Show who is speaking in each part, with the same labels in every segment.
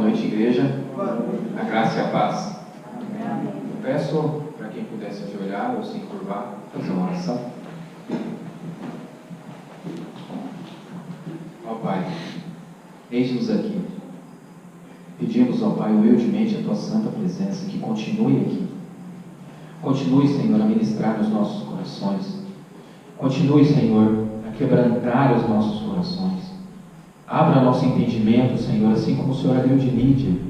Speaker 1: noite, igreja. A graça e a paz. Eu peço para quem pudesse ajoelhar ou se encurvar, fazer uma oração. Ó Pai, eis-nos aqui. Pedimos, ó Pai, humildemente a Tua santa presença, que continue aqui. Continue, Senhor, a ministrar nos nossos corações. Continue, Senhor, a quebrantar os nossos corações. Abra nosso entendimento, Senhor, assim como o Senhor abriu de Lídia.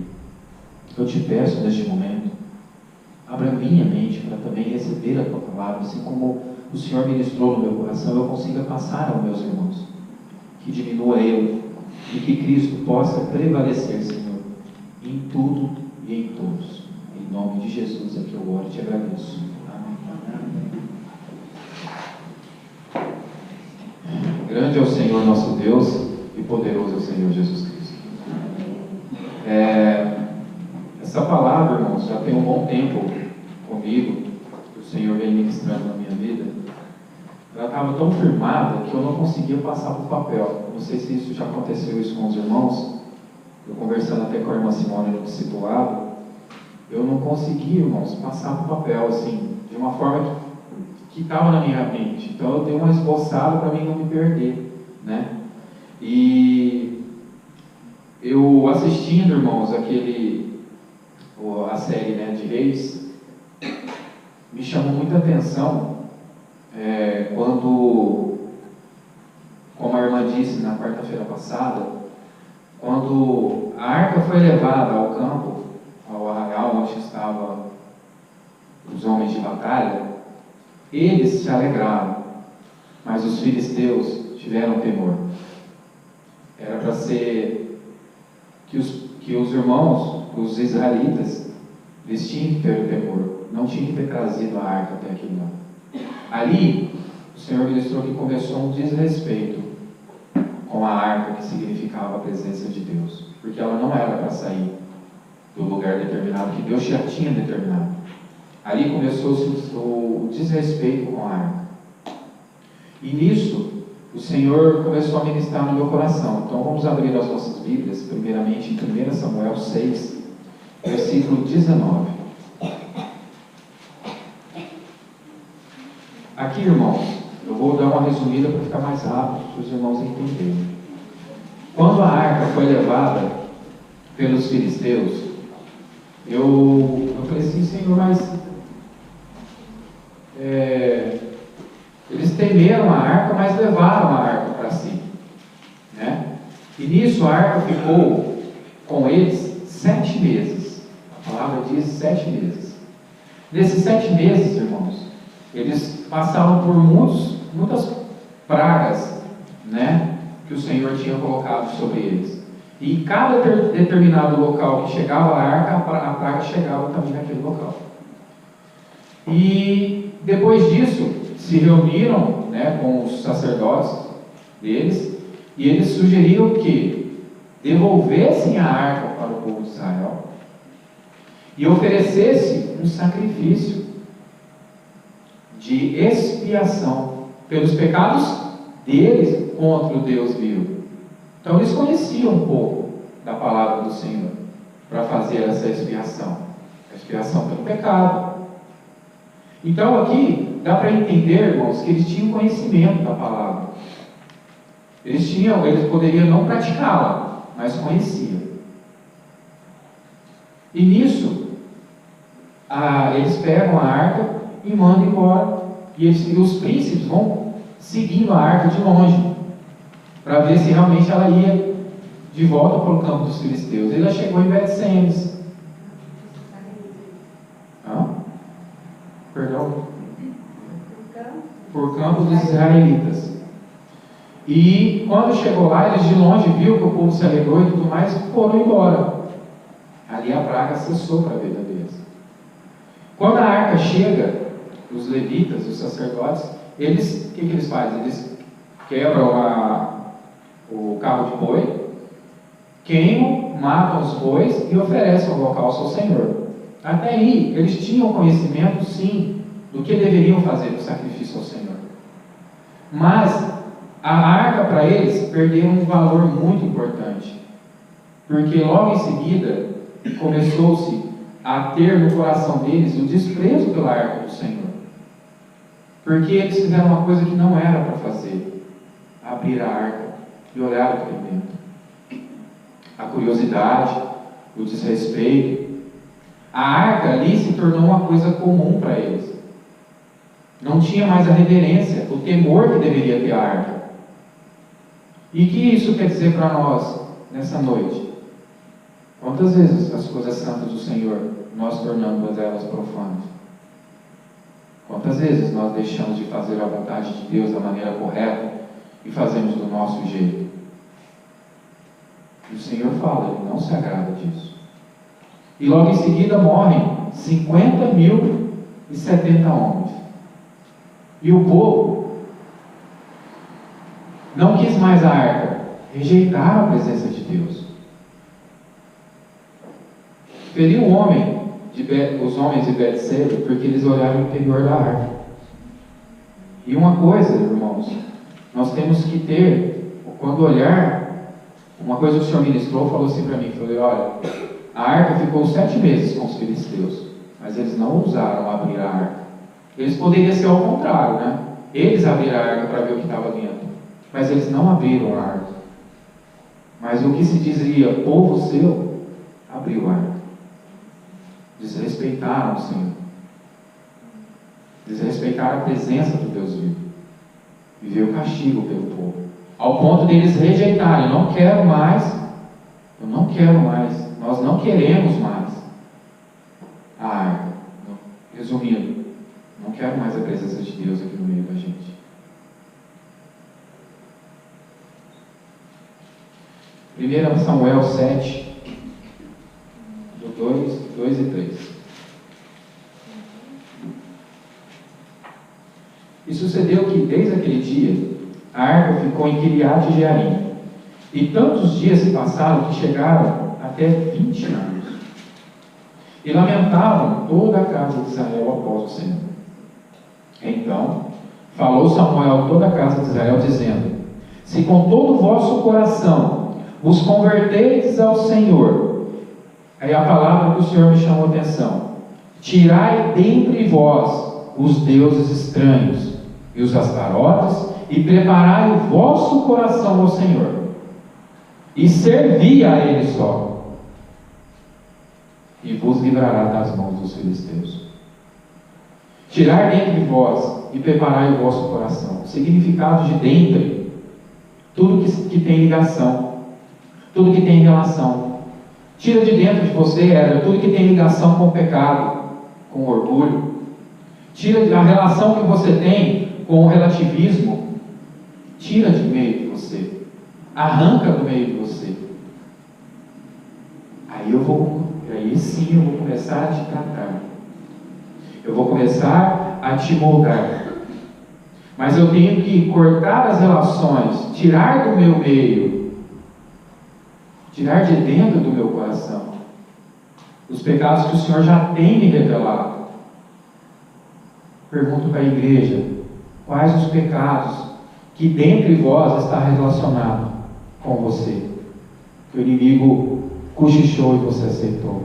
Speaker 1: Eu te peço neste momento, abra minha mente para também receber a Tua palavra, assim como o Senhor ministrou no meu coração, eu consiga passar aos meus irmãos. Que diminua eu e que Cristo possa prevalecer, Senhor, em tudo e em todos. Em nome de Jesus é que eu oro e te agradeço. Amém. Grande é o Senhor nosso Deus e poderoso é o Senhor Jesus Cristo. Essa palavra, irmãos, já tem um bom tempo comigo, que o Senhor vem ministrando na minha vida. Ela estava tão firmada que eu não conseguia passar para o papel. Não sei se isso já aconteceu isso com os irmãos. Eu conversando até com a irmã Simone no discipulado, eu não conseguia, irmãos, passar para o papel, assim, de uma forma que estava na minha mente. Então eu dei uma esboçada para mim não me perder, né? E eu assistindo, irmãos, a série, né, de Reis, me chamou muita atenção quando, como a irmã disse na quarta-feira passada, quando a arca foi levada ao campo, ao arraial onde estavam os homens de batalha, eles se alegraram, mas os filisteus tiveram temor. Era para ser que os irmãos, os israelitas, eles tinham que ter o temor, não tinham que ter trazido a arca até aquele lado. Ali, o Senhor ministrou que começou um desrespeito com a arca, que significava a presença de Deus, porque ela não era para sair do lugar determinado que Deus já tinha determinado. Ali começou-se o desrespeito com a arca. E nisso, o Senhor começou a ministrar no meu coração. Então vamos abrir as nossas Bíblias, primeiramente em 1 Samuel 6, versículo 19. Aqui, irmãos, eu vou dar uma resumida para ficar mais rápido, para os irmãos entenderem. Quando a arca foi levada pelos filisteus, eu falei assim, Senhor, mas eles temeram a arca, mas levaram a arca para si, né? E nisso a arca ficou com eles 7 meses. A palavra diz 7 meses. Nesses 7 meses, irmãos, eles passavam por muitas pragas, né, que o Senhor tinha colocado sobre eles. E em cada determinado local que chegava a arca, a praga chegava também naquele local. E depois disso, se reuniram, né, com os sacerdotes deles, e eles sugeriram que devolvessem a arca para o povo de Israel e oferecesse um sacrifício de expiação pelos pecados deles contra o Deus vivo. Então eles conheciam um pouco da palavra do Senhor para fazer essa expiação, a expiação pelo pecado. Então aqui dá para entender, irmãos, que eles tinham conhecimento da palavra. Eles poderiam não praticá-la, mas conheciam. E nisso, eles pegam a arca e mandam embora. E os príncipes vão seguindo a arca de longe, para ver se realmente ela ia de volta para o campo dos filisteus. Ele já chegou em Bet-Semes. Perdão? Por campo dos israelitas. E quando chegou lá, eles de longe viram que o povo se alegrou e tudo mais, e foram embora. Ali a praga cessou para a vida deles. Quando a arca chega, os levitas, os sacerdotes, o que eles fazem? Eles quebram o carro de boi, queimam, matam os bois e oferecem o holocausto ao Senhor. Até aí, eles tinham conhecimento, sim, do que deveriam fazer no sacrifício ao Senhor. Mas a arca para eles perdeu um valor muito importante. Porque logo em seguida começou-se a ter no coração deles o desprezo pela arca do Senhor. Porque eles fizeram uma coisa que não era para fazer: abrir a arca e olhar o que tem dentro. A curiosidade, o desrespeito. A arca ali se tornou uma coisa comum para eles. Não tinha mais a reverência, o temor que deveria ter a arca. E o que isso quer dizer para nós nessa noite? Quantas vezes as coisas santas do Senhor nós tornamos elas profanas? Quantas vezes nós deixamos de fazer a vontade de Deus da maneira correta e fazemos do nosso jeito? E o Senhor fala, Ele não se agrada disso. E logo em seguida morrem 50.070 homens. E o povo não quis mais a arca, rejeitaram a presença de Deus. Feriu os homens de Betseba porque eles olharam o interior da arca. E uma coisa, irmãos, nós temos que ter, quando olhar, uma coisa que o Senhor ministrou, falou assim para mim, falei, olha, a arca ficou 7 meses com os filisteus, mas eles não ousaram abrir a arca. Eles poderiam ser ao contrário, né? Eles abriram a arca para ver o que estava dentro, mas eles não abriram a arca. Mas o que se dizia, povo seu, abriu a arca. Desrespeitaram o Senhor. Desrespeitaram a presença do Deus vivo. E veio o castigo pelo povo. Ao ponto deles rejeitarem, eu não quero mais, nós não queremos mais a arca. Resumindo, não quero mais a presença de Deus aqui no meio da gente. Primeiro Samuel 7, do 2 e 3. E sucedeu que, desde aquele dia, a arca ficou em Kiriat Jearim. E tantos dias se passaram que chegaram até 20 anos. E lamentavam toda a casa de Israel após o Senhor. Então, falou Samuel a toda a casa de Israel, dizendo: se com todo o vosso coração vos converterdes ao Senhor, aí a palavra que o Senhor me chamou a atenção: tirai dentre vós os deuses estranhos e os astarotes, e preparai o vosso coração ao Senhor, e servi a Ele só, e vos livrará das mãos dos filisteus. Tirar dentre vós e preparai o vosso coração. Significado de dentre: tudo que tem ligação, tudo que tem relação. Tira de dentro de você, tudo que tem ligação com o pecado, com o orgulho. Tira a relação que você tem com o relativismo. Tira de meio de você. Arranca do meio de você. Aí sim eu vou começar a te tratar. Eu vou começar a te moldar. Mas eu tenho que cortar as relações, tirar do meu meio, tirar de dentro do meu coração os pecados que o Senhor já tem me revelado. Pergunto para a igreja: quais os pecados que dentre vós está relacionado com você, que o inimigo cochichou e você aceitou?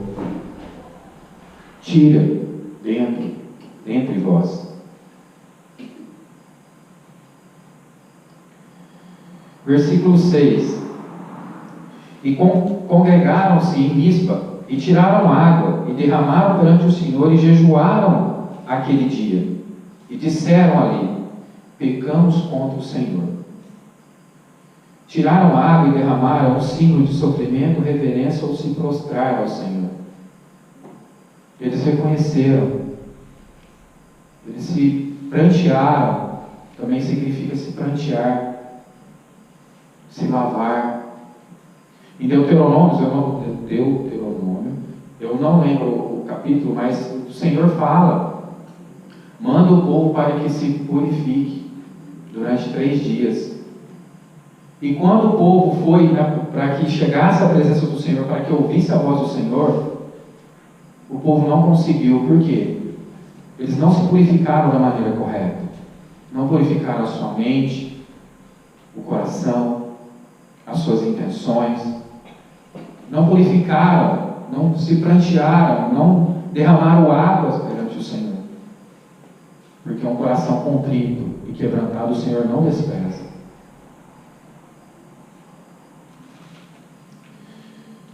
Speaker 1: Tira dentre vós. Versículo 6. E congregaram-se em Mispa, e tiraram água, e derramaram perante o Senhor, e jejuaram aquele dia. E disseram ali: pecamos contra o Senhor. Tiraram água e derramaram um símbolo de sofrimento, reverência ou se prostrar ao Senhor. Eles reconheceram, eles se prantearam. Também significa se prantear, se lavar. Em Deuteronômio, eu não lembro o capítulo, mas o Senhor fala: manda o povo para que se purifique durante 3 dias. E quando o povo foi para que chegasse à presença do Senhor, para que ouvisse a voz do Senhor, o povo não conseguiu. Por quê? Eles não se purificaram da maneira correta. Não purificaram a sua mente, o coração, as suas intenções. não purificaram, não se prantearam, não derramaram águas perante o Senhor. Porque um coração contrito e quebrantado o Senhor não despreza.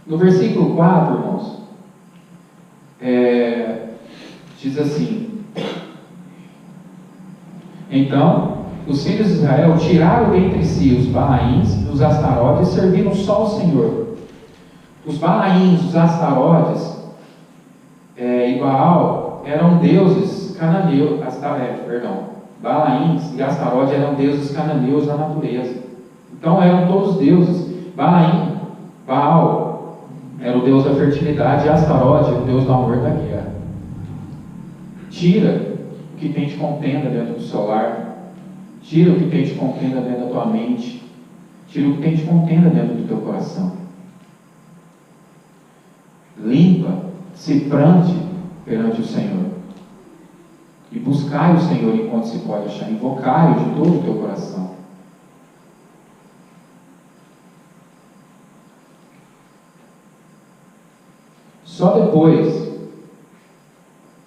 Speaker 1: No versículo 4, irmãos, diz assim: então, os filhos de Israel tiraram dentre si os Balaíns e os Astarotes e serviram só o Senhor. Os Balaíns, os Astarotes e Baal eram deuses cananeus, Balaíns e Astarote eram deuses cananeus da natureza. Então eram todos deuses. Baal era o deus da fertilidade, e Astarote o deus do amor e da guerra. Tira o que tem de contenda dentro do seu lar. Tira o que tem de contenda dentro da tua mente. Tira o que tem de contenda dentro do teu coração. Limpa, se prante perante o Senhor. E buscai o Senhor enquanto se pode achar. Invocai-o de todo o teu coração. Só depois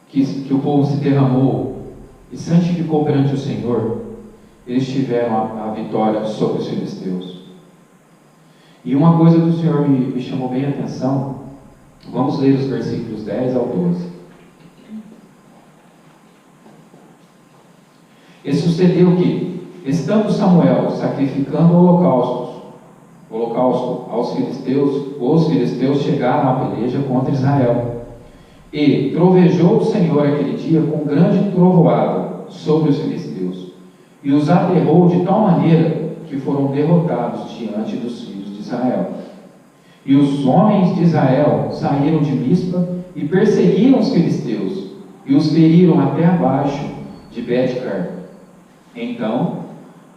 Speaker 1: que o povo se derramou e santificou perante o Senhor, eles tiveram a vitória sobre os filisteus. E uma coisa que o Senhor me chamou bem a atenção, vamos ler os versículos 10 ao 12. E sucedeu que, estando Samuel sacrificando holocausto aos filisteus, os filisteus chegaram à peleja contra Israel. E trovejou o Senhor aquele dia com grande trovoada sobre os filisteus, e os aterrou de tal maneira que foram derrotados diante dos filhos de Israel. E os homens de Israel saíram de Mispa e perseguiram os filisteus, e os feriram até abaixo de Bet-car. Então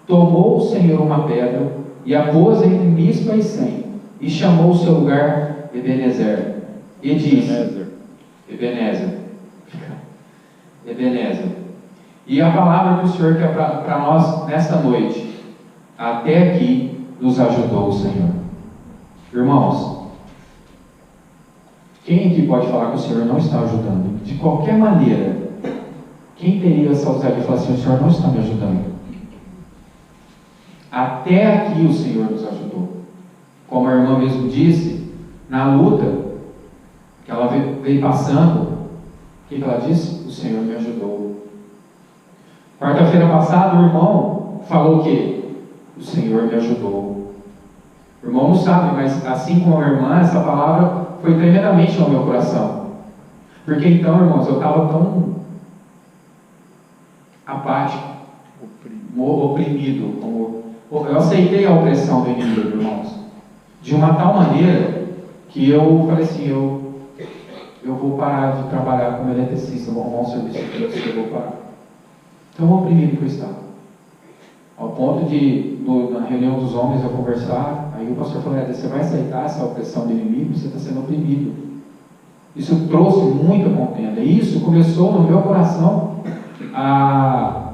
Speaker 1: tomou o Senhor uma pedra e a pôs entre Mispa e Sem, e chamou o seu lugar Ebenezer, e disse: Ebenezer. E a palavra do Senhor que é para nós nesta noite: até aqui nos ajudou o Senhor. Irmãos, quem aqui pode falar que o Senhor não está ajudando? De qualquer maneira, quem teria essa ousadia de falar assim: o Senhor não está me ajudando? Até aqui o Senhor nos ajudou. Como a irmã mesmo disse, na luta que ela veio passando, o que ela disse? O Senhor me ajudou. Quarta-feira passada o irmão falou que o Senhor me ajudou. O irmão não sabe, mas assim como a irmã, essa palavra foi tremendamente no meu coração. Porque então, irmãos, eu estava tão apático, oprimido, eu aceitei a opressão do inimigo, irmãos, de uma tal maneira que eu falei assim: eu vou parar de trabalhar como eletricista, vou arrumar um serviço aqui, eu vou parar. Tão oprimido que eu estava, ao ponto de, na reunião dos homens, eu conversar, aí o pastor falou: você vai aceitar essa opressão do inimigo? Você está sendo oprimido. Isso trouxe muita contenda, e isso começou no meu coração a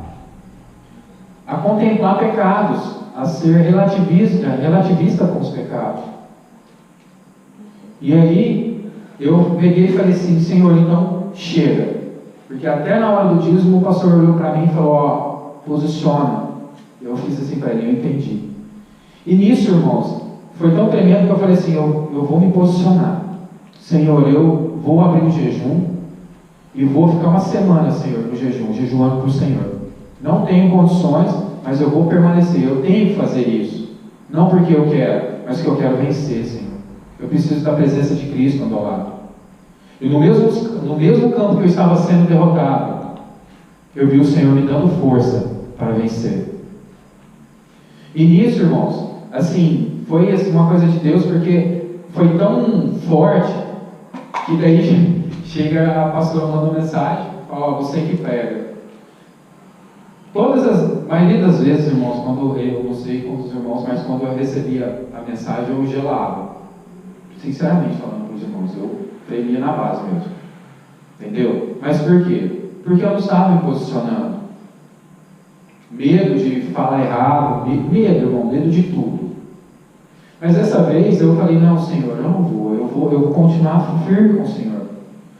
Speaker 1: contemplar pecados, a ser relativista com os pecados. E aí eu peguei e falei assim: Senhor, então chega. Porque até na hora do dízimo o pastor olhou para mim e falou: posiciona. Eu fiz assim para ele, eu entendi. E nisso, irmãos, foi tão tremendo que eu falei assim: eu vou me posicionar. Senhor, eu vou abrir um jejum e vou ficar uma semana, Senhor, no jejum, jejuando para o Senhor. Não tenho condições, mas eu vou permanecer. Eu tenho que fazer isso. Não porque eu quero, mas porque eu quero vencer, Senhor. Eu preciso da presença de Cristo ao meu lado. E no mesmo campo que eu estava sendo derrotado, eu vi o Senhor me dando força para vencer. E nisso, irmãos, assim, foi assim, uma coisa de Deus, porque foi tão forte que daí chega a pastora mandando mensagem, fala: você que pega. A maioria das vezes, irmãos, quando eu não sei com os irmãos, mas quando eu recebia a mensagem, eu gelava. Sinceramente falando para os irmãos, eu tremia na base mesmo. Entendeu? Mas por quê? Porque eu não estava me posicionando. Medo de falar errado, medo, irmão, medo de tudo. Mas dessa vez eu falei, não, Senhor, eu não vou, eu vou continuar firme com o Senhor.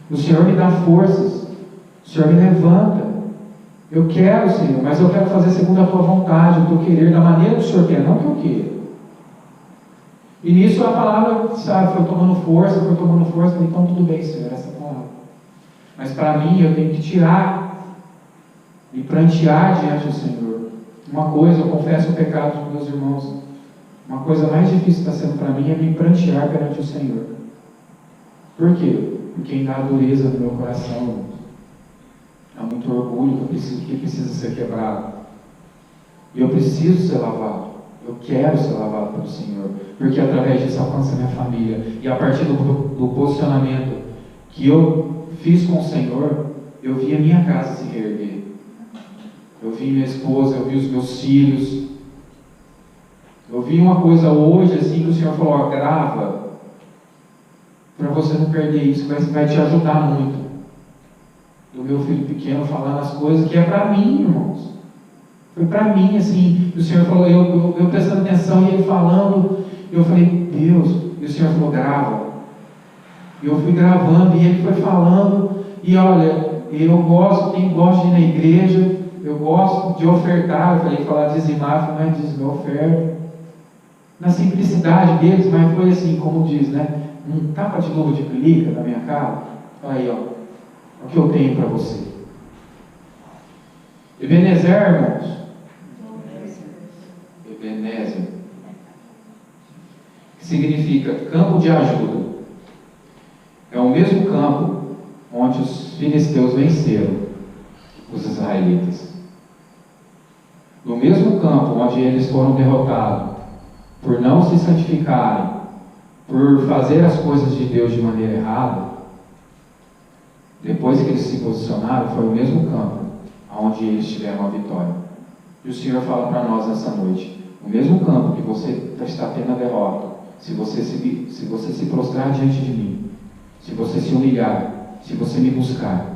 Speaker 1: O Senhor me dá forças, o Senhor me levanta. Eu quero, Senhor, mas eu quero fazer segundo a tua vontade, o teu querer, da maneira que o Senhor quer, não que eu queira. E nisso a palavra, sabe, foi tomando força, falei, então tudo bem, Senhor, essa palavra. Mas para mim eu tenho que tirar e prantear diante do Senhor. Uma coisa, eu confesso o pecado dos meus irmãos. Uma coisa mais difícil está sendo para mim é me prantear perante o Senhor. Por quê? Porque ainda há dureza no meu coração. Há muito orgulho que precisa ser quebrado. E eu preciso ser lavado. Eu quero ser lavado pelo Senhor. Porque através disso alcança a minha família. E a partir do posicionamento que eu fiz com o Senhor, eu vi a minha casa se reerguer. Eu vi minha esposa, eu vi os meus filhos. Eu vi uma coisa hoje, assim, que o Senhor falou, ó, grava, para você não perder isso, vai te ajudar muito. Do meu filho pequeno falando as coisas que é para mim, irmãos. Foi para mim, assim, o Senhor falou, eu prestando atenção e ele falando, eu falei, Deus, e o Senhor falou, grava. E eu fui gravando e ele foi falando, e olha, eu gosto, quem gosta de ir na igreja, eu gosto de ofertar, eu falei, falar dizimar, não é dizimar, oferta. Na simplicidade deles, mas foi assim, como diz, né? Um tapa de luva de clica na minha cara. Aí, ó, o que eu tenho para você. Ebenezer, irmãos. Ebenezer. Que significa campo de ajuda. É o mesmo campo onde os filisteus venceram os israelitas. No mesmo campo onde eles foram derrotados por não se santificarem, por fazer as coisas de Deus de maneira errada, depois que eles se posicionaram, foi o mesmo campo onde eles tiveram a vitória. E o Senhor fala para nós nessa noite, o mesmo campo que você está tendo a derrota, se você se prostrar diante de mim, se você se humilhar, se você me buscar,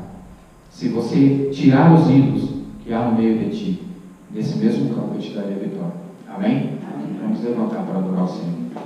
Speaker 1: se você tirar os ídolos que há no meio de ti, nesse mesmo campo eu te darei a vitória. Amém? Vamos levantar para adorar o Senhor.